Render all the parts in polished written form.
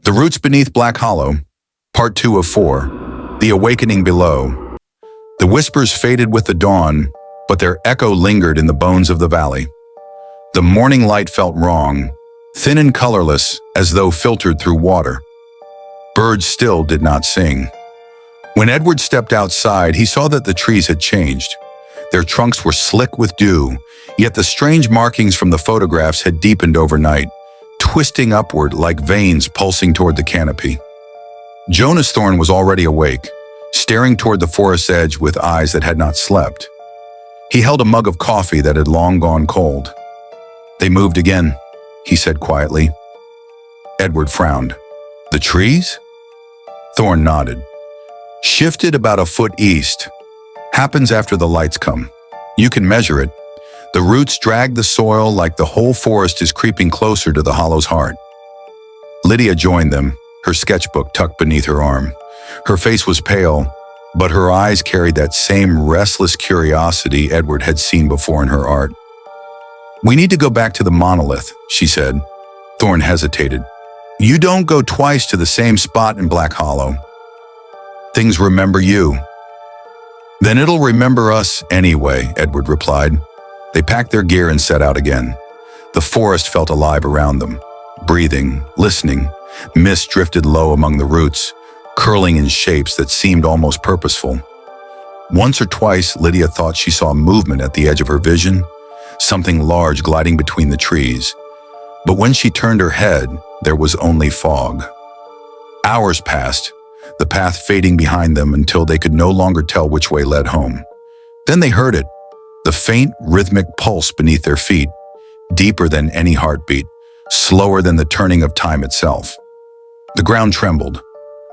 The Roots Beneath Black Hollow, Part 2 of 4, The Awakening Below. The whispers faded with the dawn, but their echo lingered in the bones of the valley. The morning light felt wrong, thin and colorless as though filtered through water. Birds still did not sing. When Edward stepped outside, he saw that the trees had changed. Their trunks were slick with dew, yet the strange markings from the photographs had deepened overnight, twisting upward like veins pulsing toward the canopy. Jonas Thorne was already awake, staring toward the forest's edge with eyes that had not slept. He held a mug of coffee that had long gone cold. "They moved again," he said quietly. Edward frowned. "The trees?" Thorne nodded. "Shifted about a foot east. Happens after the lights come. You can measure it. The roots drag the soil like the whole forest is creeping closer to the hollow's heart." Lydia joined them, her sketchbook tucked beneath her arm. Her face was pale, but her eyes carried that same restless curiosity Edward had seen before in her art. "We need to go back to the monolith," she said. Thorne hesitated. "You don't go twice to the same spot in Black Hollow. Things remember you." "Then it'll remember us anyway," Edward replied. They packed their gear and set out again. The forest felt alive around them, breathing, listening. Mist drifted low among the roots, curling in shapes that seemed almost purposeful. Once or twice, Lydia thought she saw movement at the edge of her vision, something large gliding between the trees. But when she turned her head, there was only fog. Hours passed, the path fading behind them until they could no longer tell which way led home. Then they heard it, the faint, rhythmic pulse beneath their feet, deeper than any heartbeat, slower than the turning of time itself. The ground trembled.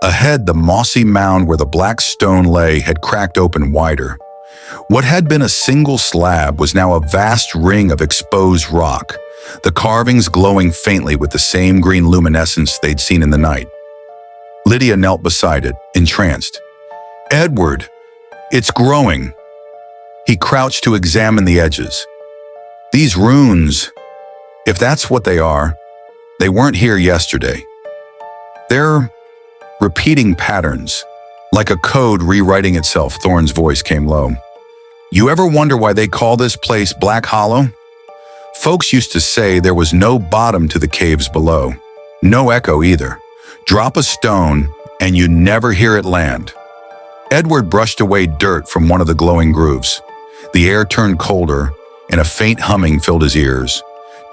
Ahead, the mossy mound where the black stone lay had cracked open wider. What had been a single slab was now a vast ring of exposed rock, the carvings glowing faintly with the same green luminescence they'd seen in the night. Lydia knelt beside it, entranced. "Edward, it's growing." He crouched to examine the edges. "These runes, if that's what they are, they weren't here yesterday. They're repeating patterns, like a code rewriting itself." Thorne's voice came low. "You ever wonder why they call this place Black Hollow? Folks used to say there was no bottom to the caves below, no echo either. Drop a stone and you never hear it land." Edward brushed away dirt from one of the glowing grooves. The air turned colder, and a faint humming filled his ears,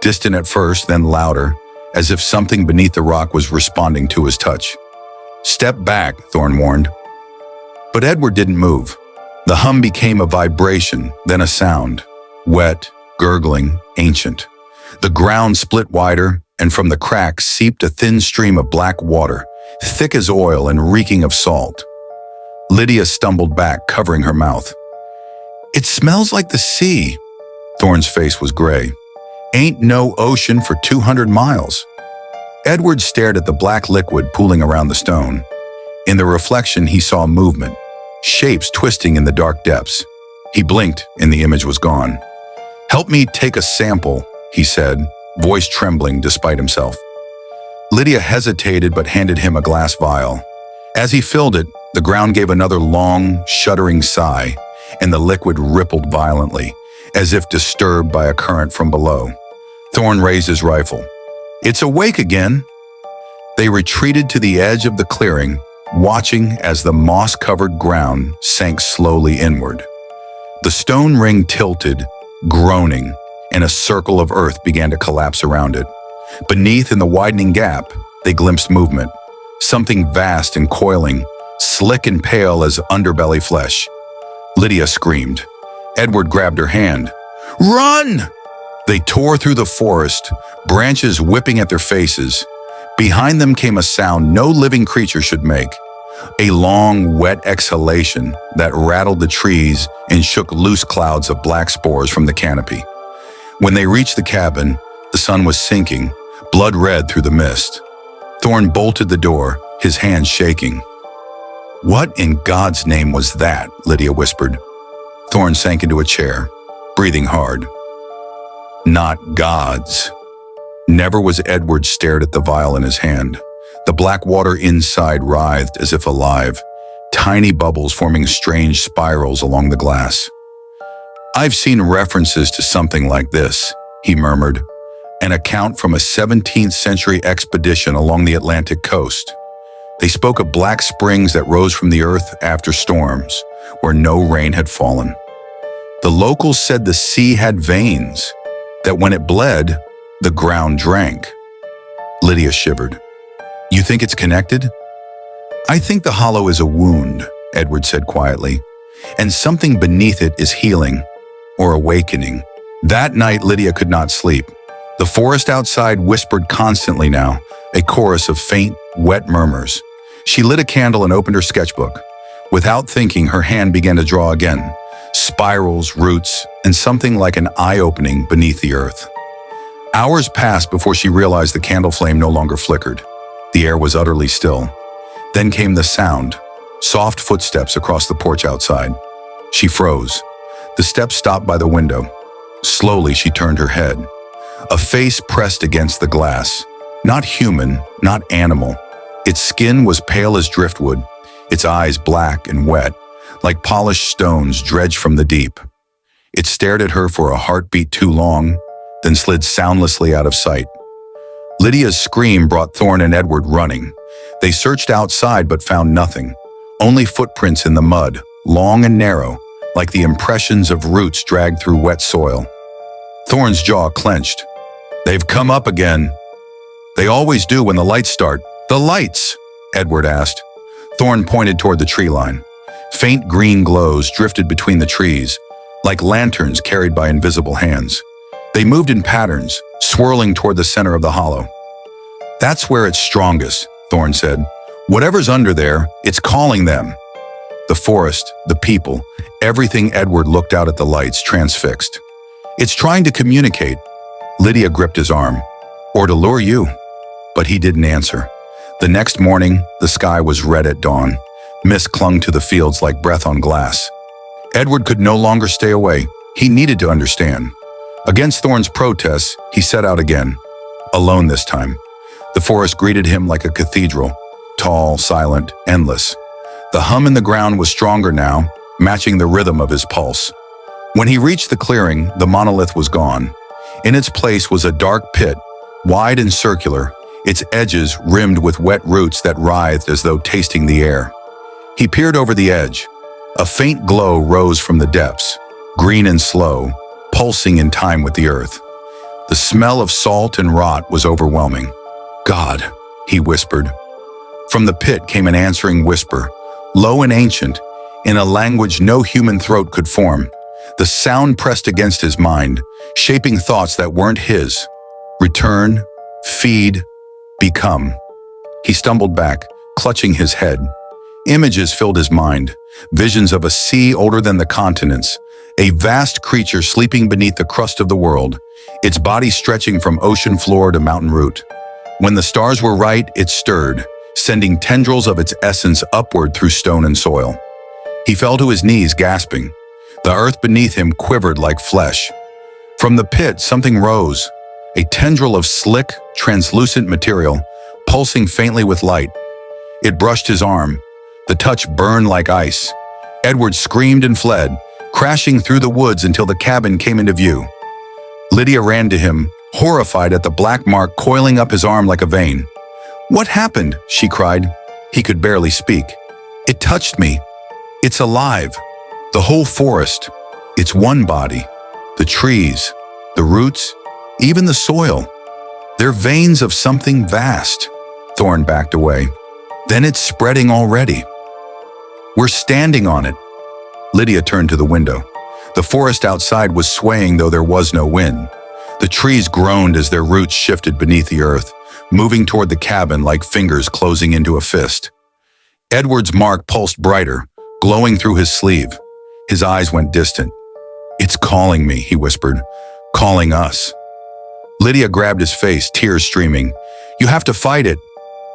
distant at first, then louder, as if something beneath the rock was responding to his touch. "Step back," Thorne warned. But Edward didn't move. The hum became a vibration, then a sound, wet, gurgling, ancient. The ground split wider, and from the cracks seeped a thin stream of black water, thick as oil and reeking of salt. Lydia stumbled back, covering her mouth. "It smells like the sea." Thorne's face was gray. "Ain't no ocean for 200 miles. Edward stared at the black liquid pooling around the stone. In the reflection, he saw movement, shapes twisting in the dark depths. He blinked, and the image was gone. "Help me take a sample," he said, voice trembling despite himself. Lydia hesitated but handed him a glass vial. As he filled it, the ground gave another long, shuddering sigh, and the liquid rippled violently, as if disturbed by a current from below. Thorne raised his rifle. "It's awake again." They retreated to the edge of the clearing, watching as the moss-covered ground sank slowly inward. The stone ring tilted, groaning, and a circle of earth began to collapse around it. Beneath, in the widening gap, they glimpsed movement, something vast and coiling, slick and pale as underbelly flesh. Lydia screamed. Edward grabbed her hand. "Run!" They tore through the forest, branches whipping at their faces. Behind them came a sound no living creature should make, a long, wet exhalation that rattled the trees and shook loose clouds of black spores from the canopy. When they reached the cabin, the sun was sinking, blood red through the mist. Thorne bolted the door, his hands shaking. "What in God's name was that?" Lydia whispered. Thorne sank into a chair, breathing hard. "Not God's." Never was Edward stared at the vial in his hand. The black water inside writhed as if alive, tiny bubbles forming strange spirals along the glass. "I've seen references to something like this," he murmured, "an account from a 17th century expedition along the Atlantic coast. They spoke of black springs that rose from the earth after storms, where no rain had fallen. The locals said the sea had veins, that when it bled, the ground drank." Lydia shivered. "You think it's connected?" "I think the hollow is a wound," Edward said quietly, "and something beneath it is healing, or awakening." That night, Lydia could not sleep. The forest outside whispered constantly now, a chorus of faint, wet murmurs. She lit a candle and opened her sketchbook. Without thinking, her hand began to draw again. Spirals, roots, and something like an eye-opening beneath the earth. Hours passed before she realized the candle flame no longer flickered. The air was utterly still. Then came the sound, soft footsteps across the porch outside. She froze. The steps stopped by the window. Slowly, she turned her head. A face pressed against the glass. Not human, not animal. Its skin was pale as driftwood, its eyes black and wet, like polished stones dredged from the deep. It stared at her for a heartbeat too long, then slid soundlessly out of sight. Lydia's scream brought Thorn and Edward running. They searched outside but found nothing, only footprints in the mud, long and narrow, like the impressions of roots dragged through wet soil. Thorn's jaw clenched. "They've come up again." "They always do when the lights start." "The lights?" Edward asked. Thorn pointed toward the tree line. Faint green glows drifted between the trees, like lanterns carried by invisible hands. They moved in patterns, swirling toward the center of the hollow. "That's where it's strongest," Thorn said. "Whatever's under there, it's calling them." The forest, the people, everything. Edward looked out at the lights, transfixed. "It's trying to communicate." Lydia gripped his arm. "Or to lure you." But he didn't answer. The next morning, the sky was red at dawn. Mist clung to the fields like breath on glass. Edward could no longer stay away. He needed to understand. Against Thorn's protests, he set out again. Alone this time. The forest greeted him like a cathedral, tall, silent, endless. The hum in the ground was stronger now, matching the rhythm of his pulse. When he reached the clearing, the monolith was gone. In its place was a dark pit, wide and circular, its edges rimmed with wet roots that writhed as though tasting the air. He peered over the edge. A faint glow rose from the depths, green and slow, pulsing in time with the earth. The smell of salt and rot was overwhelming. "God," he whispered. From the pit came an answering whisper, low and ancient, in a language no human throat could form. The sound pressed against his mind, shaping thoughts that weren't his. Return, feed, become. He stumbled back, clutching his head. Images filled his mind, visions of a sea older than the continents, a vast creature sleeping beneath the crust of the world, its body stretching from ocean floor to mountain root. When the stars were right, it stirred, sending tendrils of its essence upward through stone and soil. He fell to his knees, gasping. The earth beneath him quivered like flesh. From the pit, something rose, a tendril of slick, translucent material, pulsing faintly with light. It brushed his arm. The touch burned like ice. Edward screamed and fled, crashing through the woods until the cabin came into view. Lydia ran to him, horrified at the black mark coiling up his arm like a vein. "What happened?" she cried. He could barely speak. "It touched me. It's alive. The whole forest. It's one body. The trees, the roots, even the soil. They're veins of something vast." Thorn backed away. "Then it's spreading already. We're standing on it." Lydia turned to the window. The forest outside was swaying, though there was no wind. The trees groaned as their roots shifted beneath the earth, moving toward the cabin like fingers closing into a fist. Edward's mark pulsed brighter, glowing through his sleeve. His eyes went distant. "It's calling me," he whispered. "Calling us." Lydia grabbed his face, tears streaming. "You have to fight it."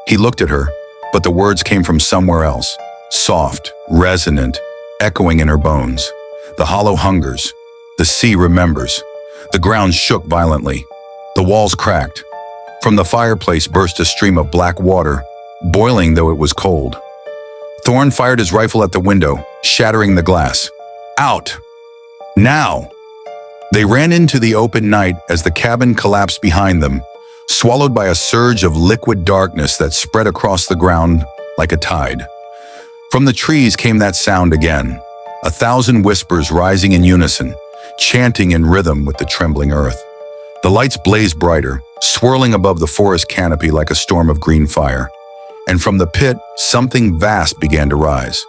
He looked at her, but the words came from somewhere else. Soft, resonant, echoing in her bones. "The hollow hungers. The sea remembers." The ground shook violently. The walls cracked. From the fireplace burst a stream of black water, boiling though it was cold. Thorn fired his rifle at the window, shattering the glass. Out! Now! They ran into the open night as the cabin collapsed behind them, swallowed by a surge of liquid darkness that spread across the ground like a tide. From the trees came that sound again, 1,000 whispers rising in unison, chanting in rhythm with the trembling earth. The lights blazed brighter, swirling above the forest canopy like a storm of green fire. And from the pit, something vast began to rise.